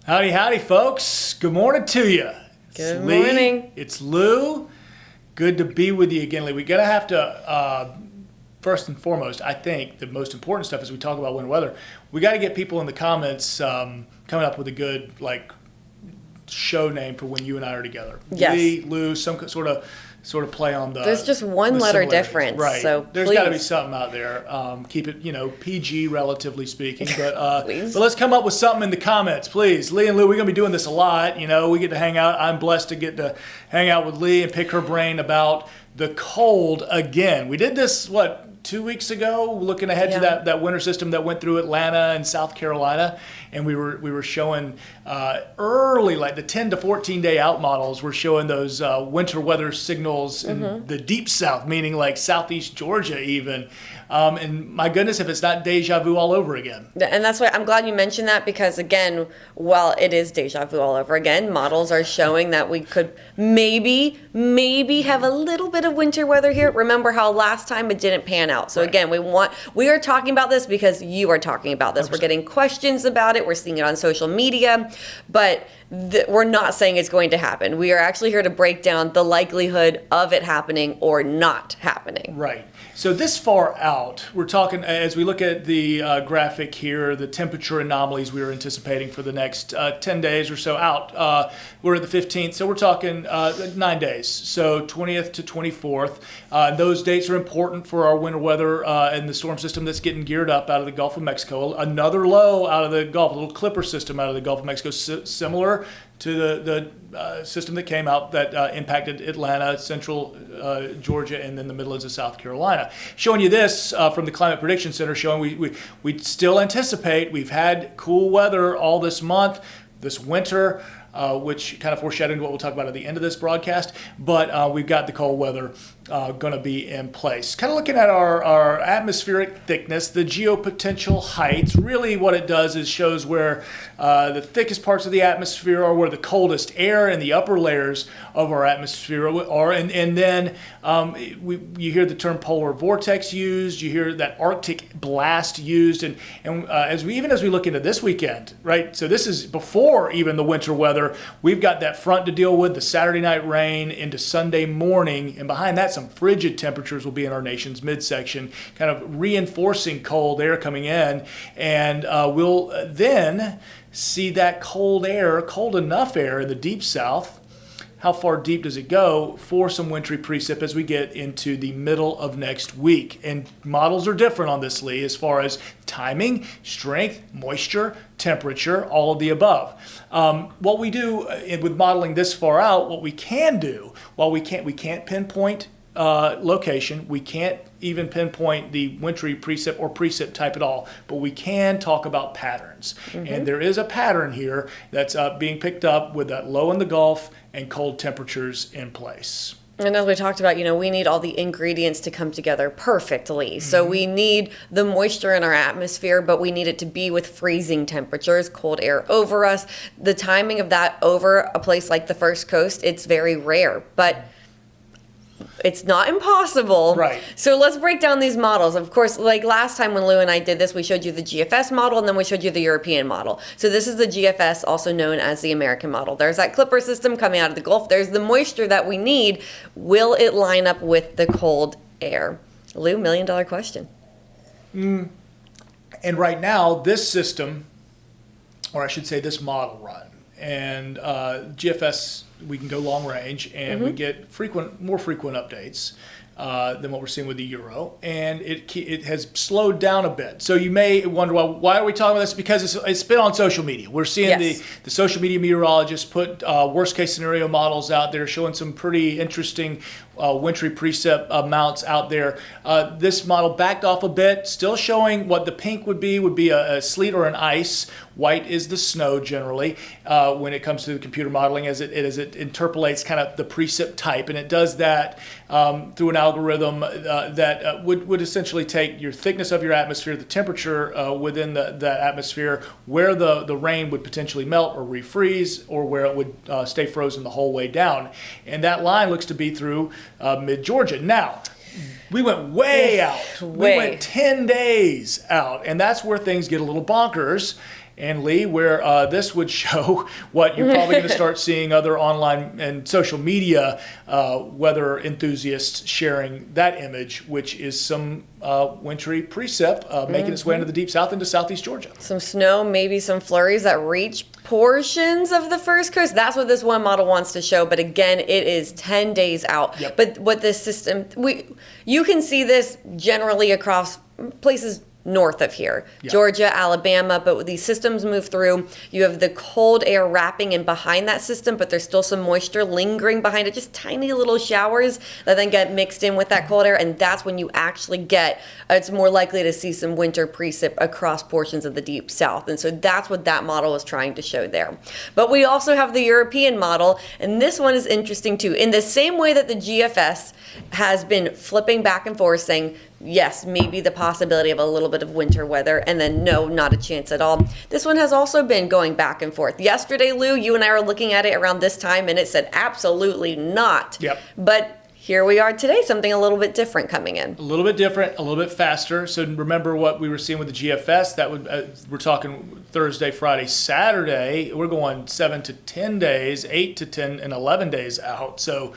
Howdy, howdy, folks. Good morning to you. Good morning. It's Lou. Good to be with you again, Lee. We're going to have to, first and foremost, I think the most important stuff as we talk about winter weather, we got to get people in the comments coming up with a good, show name for when you and I are together. Yes. Lee, Lou, some sort of play on the. There's just one letter similarities. difference, right? so there's please. got to be something out there. Keep it, PG, relatively speaking. But Please. but let's come up with something in the comments, please. Lee and Lou, we're gonna be doing this a lot. We get to hang out. I'm blessed to get to hang out with Lee and pick her brain about the cold again. We did this 2 weeks ago, looking ahead to that winter system that went through Atlanta and South Carolina, and we were showing early, like the 10 to 14 day out models. We're showing those winter weather signals in the deep South, meaning like Southeast Georgia even. And my goodness, if it's not deja vu all over again. And that's why I'm glad you mentioned that, because again, while it is deja vu all over again, models are showing that we could maybe have a little bit of winter weather here. Remember how last time it didn't pan out. So again, we are talking about this because you are talking about this. 100%. We're getting questions about it. We're seeing it on social media, but we're not saying it's going to happen. We are actually here to break down the likelihood of it happening or not happening. Right. So this far out, we're talking, as we look at the graphic here, the temperature anomalies we are anticipating for the next 10 days or so out. We're at the 15th, so we're talking 9 days. So 20th to 24th. Those dates are important for our winter weather and the storm system that's getting geared up out of the Gulf of Mexico. Another low out of the Gulf, a little clipper system out of the Gulf of Mexico, similar to the system that came out that impacted Atlanta, central Georgia, and then the Midlands of South Carolina. Showing you this from the Climate Prediction Center, showing we still anticipate, we've had cool weather all this month, this winter, which kind of foreshadowing what we'll talk about at the end of this broadcast, but we've got the cold weather going to be in place. Kind of looking at our atmospheric thickness, the geopotential heights. Really what it does is shows where the thickest parts of the atmosphere are, where the coldest air and the upper layers of our atmosphere are, and then you hear the term polar vortex used, you hear that Arctic blast used, and as we look into this weekend, right? So this is before even the winter weather. We've got that front to deal with, the Saturday night rain into Sunday morning, and behind that some frigid temperatures will be in our nation's midsection, kind of reinforcing cold air coming in, and we'll then see that cold enough air in the deep south. How far deep does it go for some wintry precip as we get into the middle of next week? And models are different on this, Lee, as far as timing, strength, moisture, temperature, all of the above. What we do with modeling this far out, what we can do, while we can't pinpoint location, we can't even pinpoint the wintry precip or precip type at all, but we can talk about patterns. And there is a pattern here that's being picked up with that low in the Gulf and cold temperatures in place. And as we talked about, we need all the ingredients to come together perfectly. So we need the moisture in our atmosphere, but we need it to be with freezing temperatures, cold air over us. The timing of that over a place like the First Coast, it's very rare, but it's not impossible. Right. So let's break down these models. Of course, like last time when Lou and I did this, we showed you the GFS model and then we showed you the European model. So this is the GFS, also known as the American model. There's that clipper system coming out of the Gulf. There's the moisture that we need. Will it line up with the cold air? Lou, $1 million question. And right now, this system, or I should say this model run, and GFS, we can go long range, and we get more frequent updates than what we're seeing with the Euro, and it has slowed down a bit. So you may wonder, well, why are we talking about this? Because it's been on social media. We're seeing the social media meteorologists put worst case scenario models out there showing some pretty interesting wintry precip amounts out there. This model backed off a bit, still showing what the pink would be a sleet or an ice. White is the snow generally when it comes to the computer modeling, as it interpolates kind of the precip type, and it does that through an algorithm that would essentially take your thickness of your atmosphere, the temperature within that atmosphere, where the rain would potentially melt or refreeze, or where it would stay frozen the whole way down. And that line looks to be through mid-Georgia. Now, we went way out. We went 10 days out, and that's where things get a little bonkers. and Lee, where this would show what you're probably going to start seeing other online and social media weather enthusiasts sharing that image, which is some wintry precip making its way into the deep south into southeast Georgia. Some snow, maybe some flurries that reach portions of the first coast. That's what this one model wants to show. But again, it is 10 days out. Yep. But what this system, you can see this generally across places north of here, Yeah. Georgia, Alabama, but these systems move through. You have the cold air wrapping in behind that system, but there's still some moisture lingering behind it, just tiny little showers that then get mixed in with that cold air, and that's when you actually get, it's more likely to see some winter precip across portions of the deep south. And so that's what that model is trying to show there. But we also have the European model, and this one is interesting too. In the same way that the GFS has been flipping back and forth saying, yes, maybe the possibility of a little bit of winter weather, and then no, not a chance at all. This one has also been going back and forth. Yesterday, Lou, you and I were looking at it around this time, and it said absolutely not. Yep. But here we are today, something a little bit different coming in. A little bit different, a little bit faster. So remember what we were seeing with the GFS. That would we're talking Thursday, Friday, Saturday. We're going 7 to 10 days, 8 to 10, and 11 days out. So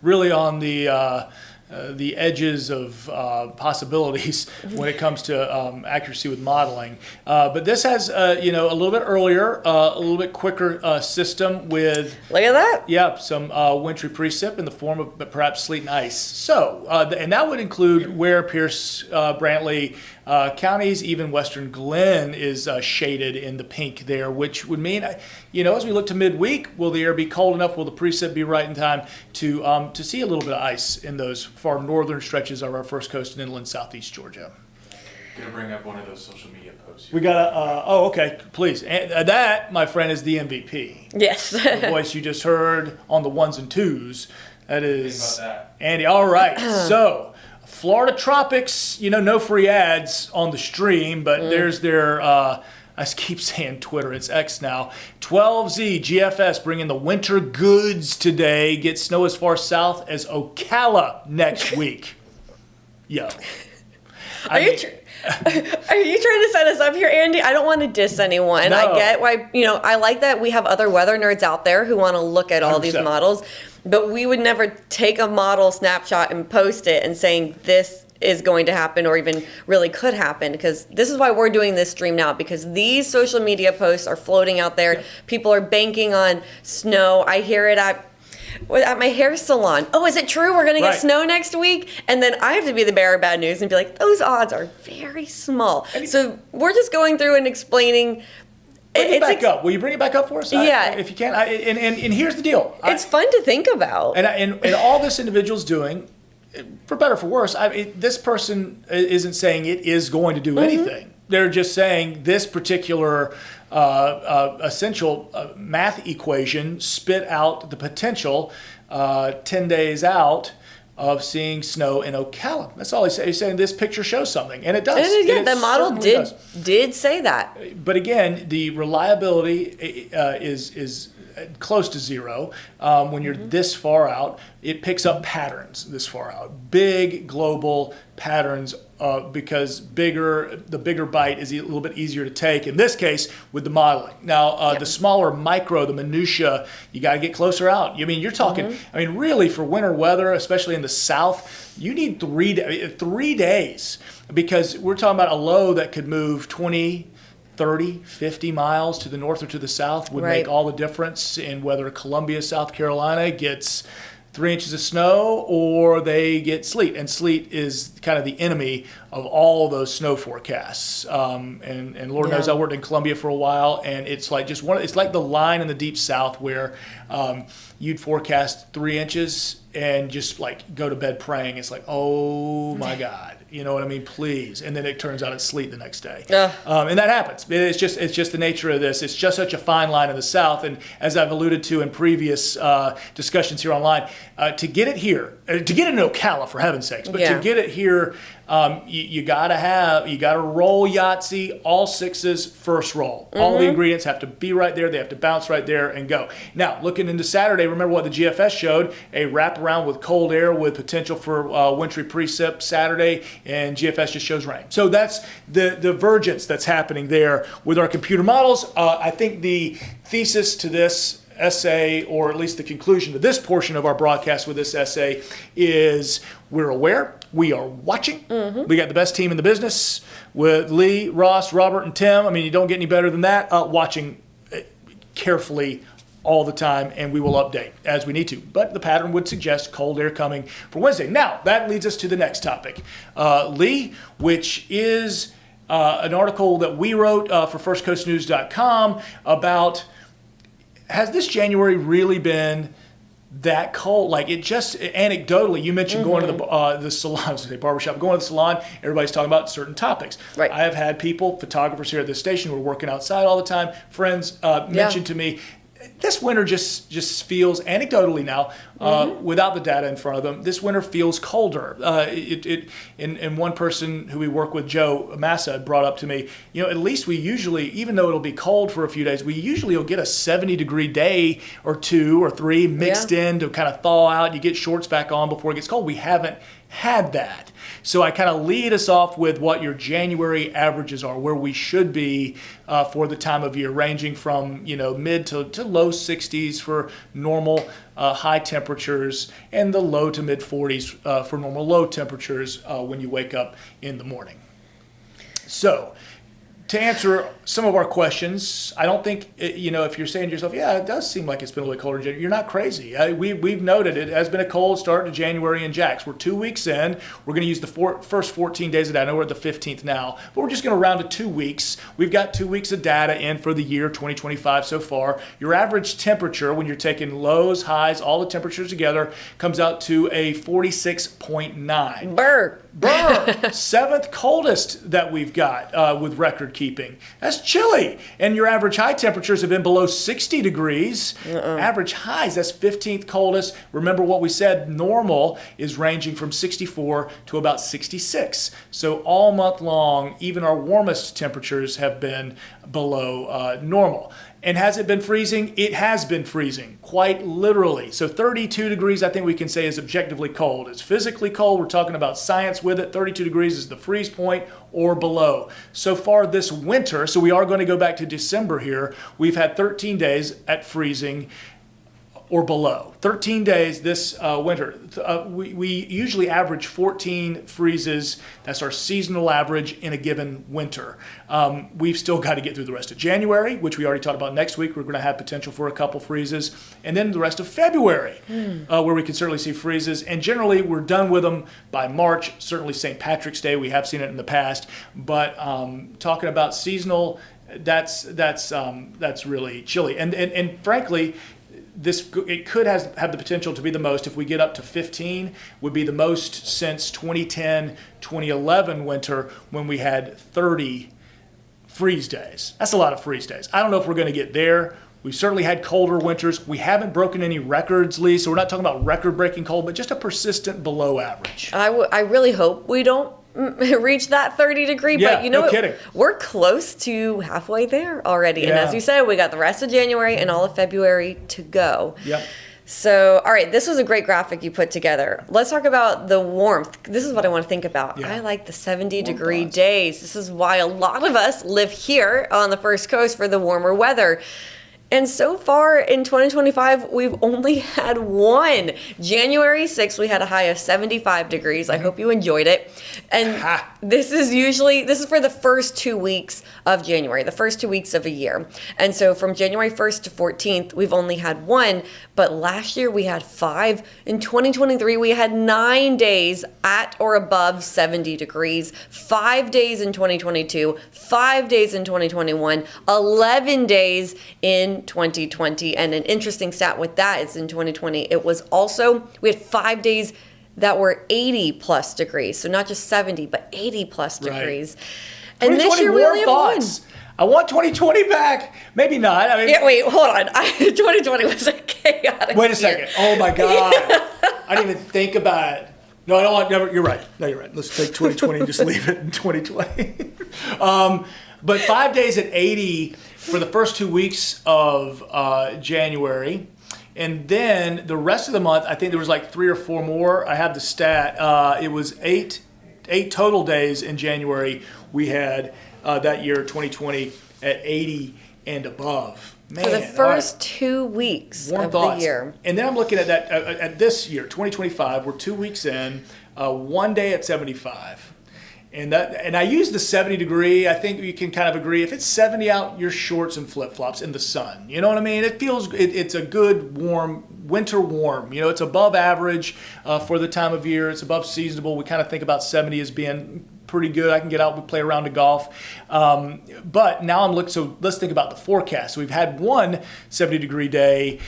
really on the edges of possibilities when it comes to accuracy with modeling. But this has, a little bit earlier, a little bit quicker system with, Look at that. yeah, some wintry precip in the form of perhaps sleet and ice. So, and that would include Ware, Pierce, Brantley counties, even Western Glen is shaded in the pink there, which would mean, as we look to midweek, will the air be cold enough? Will the precip be right in time to see a little bit of ice in those far northern stretches of our first coast and inland southeast Georgia? Gonna bring up one of those social media posts. We got okay, please. And that, my friend, is the MVP. Yes. The voice you just heard on the ones and twos. That is Think about that. Andy. All right, so Florida Tropics. No free ads on the stream, but there's their. I keep saying Twitter. It's X now. 12Z GFS bringing the winter goods today. Get snow as far south as Ocala next week. Yo. Are you trying to set us up here, Andy? I don't want to diss anyone. No. I get why, I like that we have other weather nerds out there who want to look at all these 100%. models, but we would never take a model snapshot and post it and saying this is going to happen or even really could happen, because this is why we're doing this stream now, because these social media posts are floating out there. People are banking on snow. I hear it at my hair salon. Oh, is it true? We're going to get Right. snow next week? And then I have to be the bearer of bad news and be like, those odds are very small. So we're just going through and explaining. Bring it back up. Will you bring it back up for us? Yeah. If you can. And here's the deal. It's fun to think about. And all this individual's doing, for better or for worse, this person isn't saying it is going to do anything. They're just saying this particular essential math equation spit out the potential 10 days out of seeing snow in Ocala. That's all he's saying. He's saying this picture shows something, and it does. Yeah, It the model certainly does. did say that. But again, the reliability is close to zero when you're this far out. It picks up patterns this far out, big global patterns, because the bigger bite is a little bit easier to take. In this case, with the modeling. Now, the smaller micro, the minutia, you got to get closer out. You're talking. Really, for winter weather, especially in the south, you need 3 days, because we're talking about a low that could move 20, 30, 50 miles to the north or to the south would Right. make all the difference in whether Columbia, South Carolina gets 3 inches of snow or they get sleet. And sleet is kind of the enemy of all those snow forecasts. And Lord knows I worked in Columbia for a while, and it's like it's like the line in the deep south where you'd forecast 3 inches and just like go to bed praying. It's like, oh my God. You know what I mean? Please. And then it turns out it's sleet the next day. And that happens. It's just the nature of this. It's just such a fine line in the South. And as I've alluded to in previous discussions here online, to get it here, to get it in Ocala, for heaven's sakes, but to get it here, you gotta roll Yahtzee, all sixes, first roll. All the ingredients have to be right there. They have to bounce right there and go. Now, looking into Saturday, remember what the GFS showed, a wraparound with cold air with potential for wintry precip Saturday, and GFS just shows rain. So that's the divergence that's happening there with our computer models. I think the thesis to this essay, or at least the conclusion to this portion of our broadcast with this essay, is we're aware, we are watching. We got the best team in the business with Lee, Ross, Robert, and Tim. I mean, you don't get any better than that. Watching carefully all the time, and we will update as we need to. But the pattern would suggest cold air coming for Wednesday. Now, that leads us to the next topic. Lee, which is an article that we wrote for firstcoastnews.com about, has this January really been that cold? Like, it just, anecdotally, you mentioned going to the salon, I was gonna say barbershop, going to the salon, everybody's talking about certain topics. Right. I have had people, photographers here at this station who are working outside all the time, friends mentioned to me, this winter just feels, anecdotally now, without the data in front of them, this winter feels colder. And one person who we work with, Joe Massa, brought up to me, at least we usually, even though it'll be cold for a few days, we usually will get a 70-degree day or 2 or 3 mixed in to kind of thaw out. You get shorts back on before it gets cold. We haven't had that. So I kind of lead us off with what your January averages are, where we should be for the time of year, ranging from mid to low 60s for normal high temperatures, and the low to mid 40s for normal low temperatures when you wake up in the morning. So, to answer some of our questions, I don't think, if you're saying to yourself, yeah, it does seem like it's been a little colder in January, you're not crazy. We've noted it has been a cold start to January in Jax. We're 2 weeks in. We're going to use the first 14 days of data. I know we're at the 15th now, but we're just going to round to 2 weeks. We've got 2 weeks of data in for the year 2025 so far. Your average temperature, when you're taking lows, highs, all the temperatures together, comes out to a 46.9. Burr. Seventh coldest that we've got with record keeping. That's chilly. And your average high temperatures have been below 60 degrees. Average highs, that's 15th coldest. Remember what we said, normal is ranging from 64 to about 66. So all month long, even our warmest temperatures have been below normal. And has it been freezing? It has been freezing, quite literally. So 32 degrees, I think we can say, is objectively cold. It's physically cold. We're talking about science with it. 32 degrees is the freeze point or below. So far this winter, so we are going to go back to December here, we've had 13 days at freezing or below. 13 days this winter. We usually average 14 freezes. That's our seasonal average in a given winter. We've still got to get through the rest of January, which we already talked about next week. We're going to have potential for a couple freezes. And then the rest of February, where we can certainly see freezes. And generally, we're done with them by March. Certainly St. Patrick's Day, we have seen it in the past. But talking about seasonal, that's really chilly. And frankly, it could have the potential to be the most. If we get up to 15, would be the most since 2010, 2011 winter, when we had 30 freeze days. That's a lot of freeze days. I don't know if we're going to get there. We've certainly had colder winters. We haven't broken any records, Lee, so we're not talking about record-breaking cold, but just a persistent below average. I really hope we don't reach that 30 degree, Yeah, but no kidding. we're close to halfway there already. And Yeah. as you said, we got the rest of January and all of February to go. Yep. So, all right, this was a great graphic you put together. Let's talk about the warmth. This is what I want to think about. Yeah. I like the 70-degree thoughts. days. This is why a lot of us live here on the First Coast for the warmer weather. And so far in 2025, we've only had one. January 6th, we had a high of 75 degrees. I hope you enjoyed it. And this is for the first 2 weeks of January, the first 2 weeks of a year. And so from January 1st to 14th, we've only had one. But last year we had 5. In 2023, we had 9 days at or above 70 degrees. 5 days in 2022, 5 days in 2021, 11 days in 2020. And an interesting stat with that is in 2020, we had 5 days that were 80 plus degrees. So not just 70, but 80 plus Right. degrees. And this year we warm only have one. thoughts. I want 2020 back. Maybe not. I mean, Yeah, wait, hold on. 2020 was a chaotic wait a year. second. Oh my God. I didn't even think about it. No, no, never. You're right. No, you're right. Let's take 2020 and just leave it in 2020. But 5 days at 80 for the first 2 weeks of January. And then the rest of the month, I think there was like 3 or 4 more. I have the stat. It was eight total days in January we had that year, 2020, at 80 and above. Man, For the all right. first 2 weeks Warm of thoughts. the year. And then I'm looking at that at this year, 2025. We're 2 weeks in, 1 day at 75, and I use the 70 degree. I think you can kind of agree. If it's 70 out, you're shorts and flip flops in the sun. You know what I mean? It feels it's a good warm winter warm. You know, it's above average for the time of year. It's above seasonable. We kind of think about 70 as being pretty good. I can get out and play around the golf. But now I'm looking, so let's think about the forecast. So we've had one 70-degree day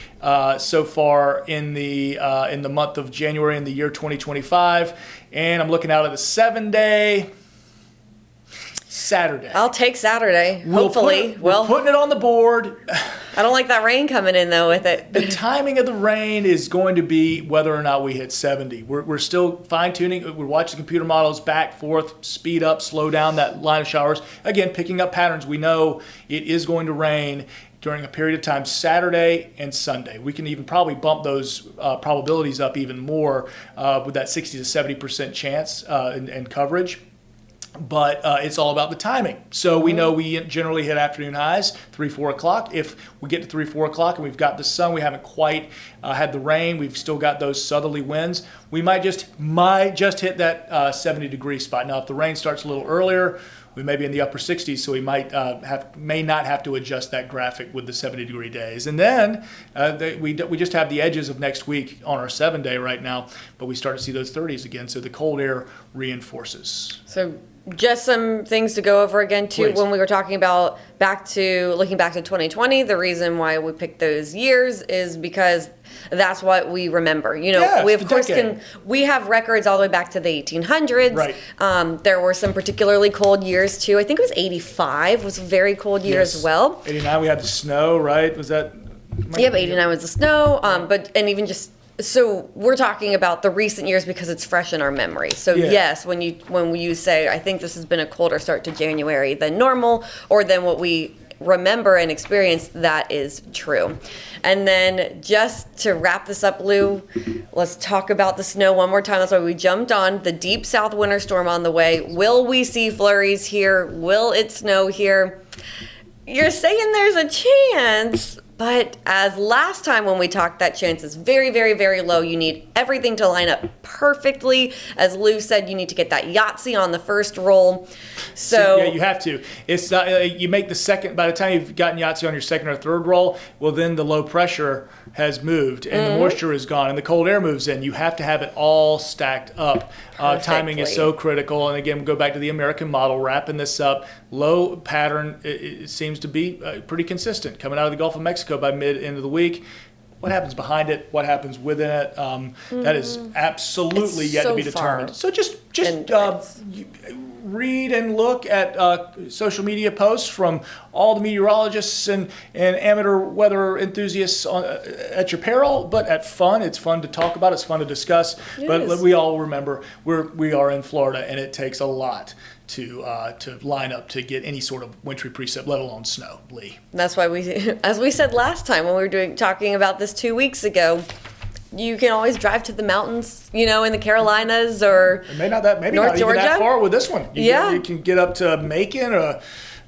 so far in the month of January in the year 2025. And I'm looking out at the 7-day Saturday. I'll take Saturday, We'll hopefully. we're putting it on the board. I don't like that rain coming in though with it. The timing of the rain is going to be whether or not we hit 70. We're still fine tuning. We're watching computer models back, forth, speed up, slow down that line of showers. Again, picking up patterns. We know it is going to rain during a period of time, Saturday and Sunday. We can even probably bump those probabilities up even more with that 60 to 70% chance and coverage. But it's all about the timing. So we know we generally hit afternoon highs, 3, 4 o'clock. If we get to 3, 4 o'clock and we've got the sun, we haven't quite had the rain, we've still got those southerly winds, we might just hit that 70-degree spot. Now, if the rain starts a little earlier, we may be in the upper 60s, so we may not have to adjust that graphic with the 70-degree days. And then we just have the edges of next week on our 7-day right now, but we start to see those 30s again, so the cold air reinforces. So just some things to go over again too. Please. When we were talking about looking back to 2020, the reason why we picked those years is because that's what we remember. You know, Yeah, we it's of the course decade. we have records all the way back to the 1800s. Right. There were some particularly cold years too. I think it was 85 was a very cold year as well. 89, we had the snow, right? Was that? Yep, 89 was the snow. And even just so we're talking about the recent years because it's fresh in our memory. So Yeah. yes, when you say I think this has been a colder start to January than normal, or than what we remember and experience, that is true. And then just to wrap this up, Lou, let's talk about the snow one more time. That's why we jumped on the deep south winter storm on the way. Will we see flurries here? Will it snow here? You're saying there's a chance, but as last time when we talked, that chance is very, very, very low. You need everything to line up perfectly. As Lou said, you need to get that Yahtzee on the first roll. So yeah, you have to. It's not, you make the second, by the time you've gotten Yahtzee on your second or third roll, well, then the low pressure has moved and the moisture is gone and the cold air moves in. You have to have it all stacked up. Timing is Perfectly. so critical. And again, go back to the American model, wrapping this up. Low pattern, it seems to be pretty consistent coming out of the Gulf of Mexico by end of the week. What happens behind it? What happens within it? That is absolutely It's yet to so be far determined. So just in advance. read and look at social media posts from all the meteorologists and amateur weather enthusiasts at your peril, but at fun. It's fun to talk about. It's fun to discuss. But is. we all remember we are in Florida, and it takes a lot to line up to get any sort of wintry precip, let alone snow, Lee. that's why as we said last time when we were talking about this 2 weeks ago, you can always drive to the mountains, in the Carolinas or Maybe North not even that Georgia? far with this one. Yeah. You can get up to Macon.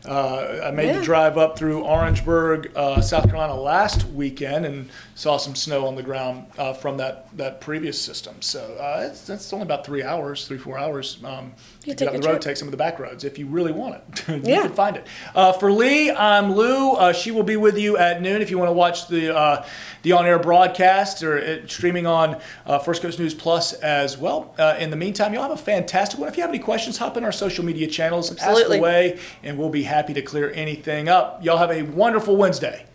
I made the drive up through Orangeburg, South Carolina last weekend and saw some snow on the ground from that previous system. So that's only about 3 hours, 3-4 hours. You take get on a the road, trip. take some of the back roads if you really want it. You Yeah. can find it. For Lee, I'm Lou. She will be with you at noon if you want to watch the on-air broadcast or streaming on First Coast News Plus as well. In the meantime, y'all have a fantastic one. If you have any questions, hop in our social media channels, Absolutely. ask away, and we'll be happy to clear anything up. Y'all have a wonderful Wednesday.